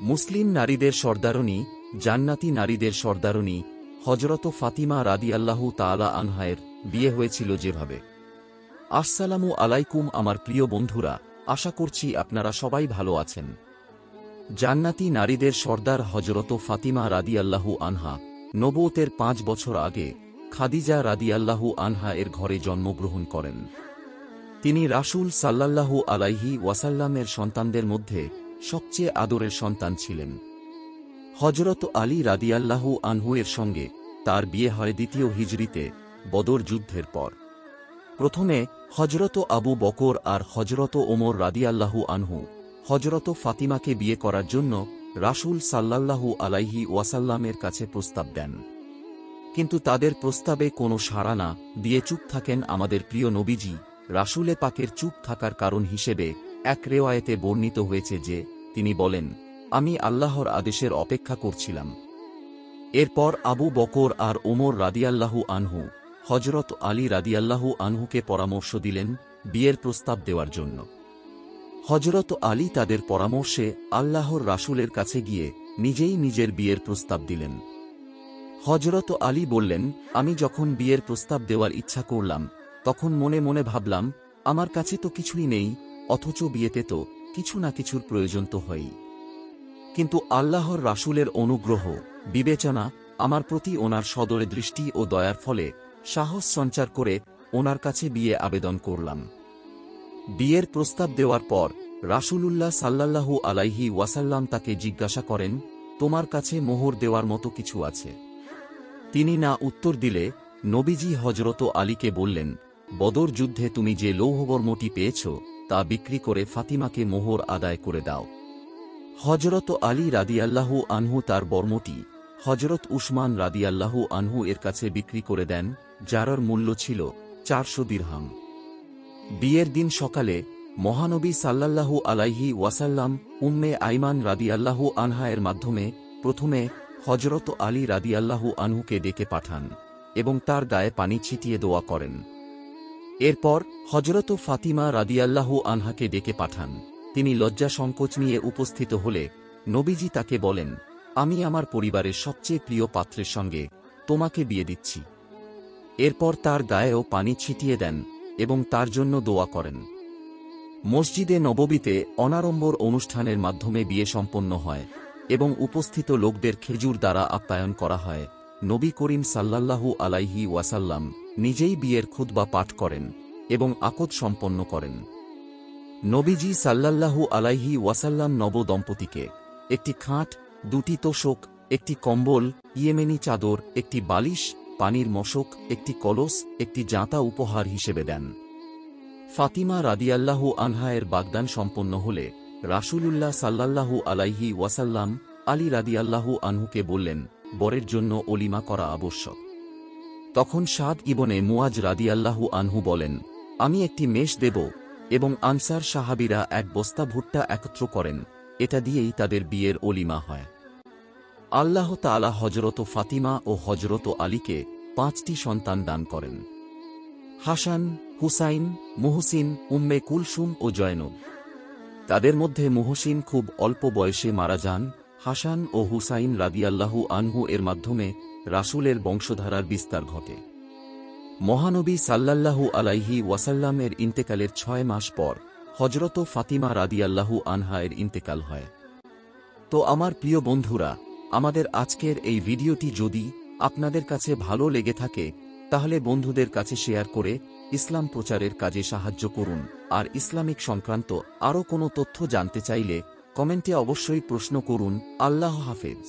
মুসলিম নারীদের সর্দারনী, জান্নাতি নারীদের সর্দারনী হযরত ফাতিমা রাদিয়াল্লাহু তাআলা আনহায়ের বিয়ে হয়েছিল যেভাবে। আসসালামু আলাইকুম আমার প্রিয় বন্ধুরা, আশা করছি আপনারা সবাই ভালো আছেন। জান্নাতি নারীদের সর্দার হযরত ফাতিমা রাদিয়াল্লাহু আনহা নবুয়তের ৫ বছর আগে খাদিজা রাদিয়াল্লাহু আনহা এর ঘরে জন্মগ্রহণ করেন। তিনি রাসূল সাল্লাল্লাহু আলাইহি ওয়াসাল্লামের সন্তানদের মধ্যে সবচেয়ে আদরের সন্তান ছিলেন। হযরত আলী রাদিয়াল্লাহু আনহু এর সঙ্গে তার বিয়ে হয় দ্বিতীয় হিজরিতে বদর যুদ্ধের পর। প্রথমে হযরত আবু বকর আর হযরত ওমর রাদিয়াল্লাহু আনহু হযরত ফাতিমাকে বিয়ে করার জন্য রাসূল সাল্লাল্লাহু আলাইহি ওয়াসাল্লামের কাছে প্রস্তাব দেন, কিন্তু তাদের প্রস্তাবে কোনো সাড়া না দিয়ে চুপ থাকেন আমাদের প্রিয় নবীজি। রাসূলে পাকের চুপ থাকার কারণ হিসেবে এক রেওয়ায়েতে বর্ণিত হয়েছে যে তিনি বলেন, আমি আল্লাহর আদেশের অপেক্ষা করছিলাম। এরপর আবু বকর আর ওমর রাদিয়াল্লাহু আনহু হযরত আলী রাদিয়াল্লাহু আনহুকে পরামর্শ দিলেন বিয়ের প্রস্তাব দেওয়ার জন্য। হযরত আলী তাদের পরামর্শে আল্লাহর রাসূলের কাছে গিয়ে নিজেই নিজের বিয়ের প্রস্তাব দিলেন। হযরত আলী বললেন, আমি যখন বিয়ের প্রস্তাব দেওয়ার ইচ্ছা করলাম তখন মনে মনে ভাবলাম, আমার কাছে তো কিছুই নেই, অথচ বিয়েতে তো কিছু না কিছুর প্রয়োজন তো হয়ই। কিন্তু আল্লাহর রাসূলের অনুগ্রহ বিবেচনা আমার প্রতি ওনার সদরে দৃষ্টি ও দয়ার ফলে সাহস সঞ্চার করে ওনার কাছে বিয়ে আবেদন করলাম। বিয়ের প্রস্তাব দেওয়ার পর রাসূলুল্লাহ সাল্লাল্লাহু আলাইহি ওয়াসাল্লাম তাকে জিজ্ঞাসা করেন, তোমার কাছে মোহর দেওয়ার মতো কিছু আছে? তিনি না উত্তর দিলে নবীজি হযরত আলীকে বললেন, বদর যুদ্ধে তুমি যে লৌহবর্মটি পেয়েছ তা বিক্রি করে ফাতিমাকে মোহর আদায় করে দাও। হযরত আলী রাদিয়াল্লাহু আনহু তার বর্মটি হযরত উসমান রাদিয়াল্লাহু আনহু এর কাছে বিক্রি করে দেন, যার মূল্য ছিল ৪০০ দিরহাম। বিয়ের দিন সকালে মহানবী সাল্লাল্লাহু আলাইহি ওয়াসাল্লাম উম্মে আইমান রাদিয়াল্লাহু আনহা এর মাধ্যমে প্রথমে হযরত আলী রাদিয়াল্লাহু আনহুকে ডেকে পাঠান এবং তার গায়ে পানি ছিটিয়ে দোয়া করেন। এরপর হযরত ফাতিমা রাদিয়াল্লাহু আনহাকে ডেকে পাঠান। তিনি লজ্জা সংকোচ নিয়ে উপস্থিত হলে নবীজি তাকে বলেন, আমি আমার পরিবারের সবচেয়ে প্রিয় পাত্রের সঙ্গে তোমাকে বিয়ে দিচ্ছি। এরপর তার গায়েও পানি ছিটিয়ে দেন এবং তার জন্য দোয়া করেন। মসজিদে নববীতে অনাড়ম্বর অনুষ্ঠানের মাধ্যমে বিয়ে সম্পন্ন হয় এবং উপস্থিত লোকদের খেজুর দ্বারা আপ্যায়ন করা হয়। নবী করিম সাল্লাল্লাহু আলাইহি ওয়াসাল্লাম নিজেই বিয়ের খুতবা পাঠ করেন এবং আকদ সম্পন্ন করেন। নবীজি সাল্লাল্লাহু আলাইহি ওয়াসাল্লাম নব দম্পতিকে একটি খাট, ২টি তোশক, একটি কম্বল, ইয়েমেনি চাদর, একটি বালিশ, পানির মশক, একটি কলস, একটি জাঁতা উপহার হিসেবে দেন। ফাতিমা রাদিয়াল্লাহু আনহা এর বাগদান সম্পন্ন হলে রাসূলুল্লাহ সাল্লাল্লাহু আলাইহি ওয়াসাল্লাম আলী রাদিয়াল্লাহু আনহুকে বললেন, বরের জন্য অলিমা করা আবশ্যক। তখন সাদ ইবনে মুআজ রাদিয়াল্লাহু আনহু বলেন, আমি একটি মেষ দেব, এবং আনসার সাহাবীরা এক বস্তা ভুট্টা একত্র করেন, এটা দিয়েই তাদের বিয়ের অলিমা হয়। আল্লাহ তাআলা হযরত ফাতিমা ও হযরত আলীকে ৫টি সন্তান দান করেন: হাসান, হুসাইন, মুহসিন, উম্মে কুলসুম ও জয়নব। তাদের মধ্যে মুহসিন খুব অল্প বয়সে মারা যান। হাসান ও হুসাইন রাদিয়াল্লাহু আনহু এর মাধ্যমে রাসূলের বংশধারার বিস্তার ঘটে। মহানবী সাল্লাল্লাহু আলাইহি ওয়াসাল্লামের ইন্তেকালের ৬ মাস পর হযরত ফাতিমা রাদিয়াল্লাহু আনহা এর ইন্তেকাল হয়। তো আমার প্রিয় বন্ধুরা, আমাদের আজকের এই ভিডিওটি যদি আপনাদের কাছে ভালো লেগে থাকে তাহলে বন্ধুদের কাছে শেয়ার করে ইসলাম প্রচারের কাজে সাহায্য করুন। আর ইসলামিক সংক্রান্ত আরও কোনো তথ্য জানতে চাইলে কমেন্টে অবশ্যই প্রশ্ন করুন। আল্লাহ হাফেজ।